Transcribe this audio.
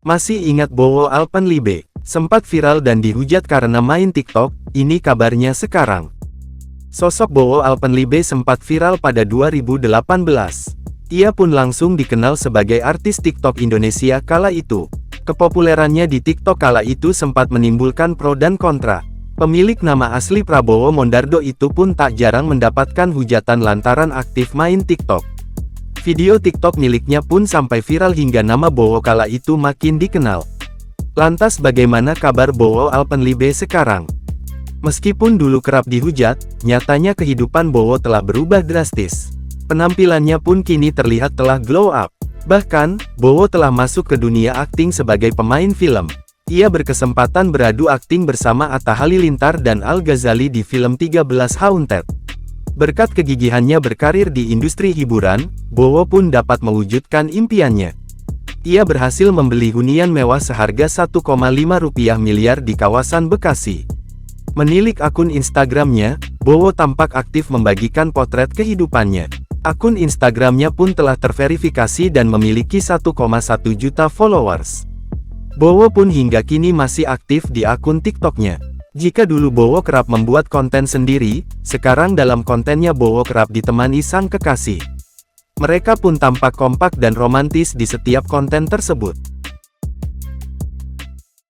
Masih ingat Bowo Alpenlibe? Sempat viral dan dihujat karena main TikTok, ini kabarnya sekarang. Sosok Bowo Alpenlibe sempat viral pada 2018. Ia pun langsung dikenal sebagai artis TikTok Indonesia kala itu. Kepopulerannya di TikTok kala itu sempat menimbulkan pro dan kontra. Pemilik nama asli Prabowo Mondardo itu pun tak jarang mendapatkan hujatan lantaran aktif main TikTok. Video TikTok miliknya pun sampai viral hingga nama Bowo kala itu makin dikenal. Lantas bagaimana kabar Bowo Alpenlibe sekarang? Meskipun dulu kerap dihujat, nyatanya kehidupan Bowo telah berubah drastis. Penampilannya pun kini terlihat telah glow up. Bahkan, Bowo telah masuk ke dunia akting sebagai pemain film. Ia berkesempatan beradu akting bersama Atta Halilintar dan Al Ghazali di film 13 Haunted. Berkat kegigihannya berkarir di industri hiburan, Bowo pun dapat mewujudkan impiannya. Ia berhasil membeli hunian mewah seharga 1,5 miliar di kawasan Bekasi. Menilik akun Instagramnya, Bowo tampak aktif membagikan potret kehidupannya. Akun Instagramnya pun telah terverifikasi dan memiliki 1,1 juta followers. Bowo pun hingga kini masih aktif di akun TikToknya. Jika dulu Bowo kerap membuat konten sendiri, sekarang dalam kontennya Bowo kerap ditemani sang kekasih. Mereka pun tampak kompak dan romantis di setiap konten tersebut.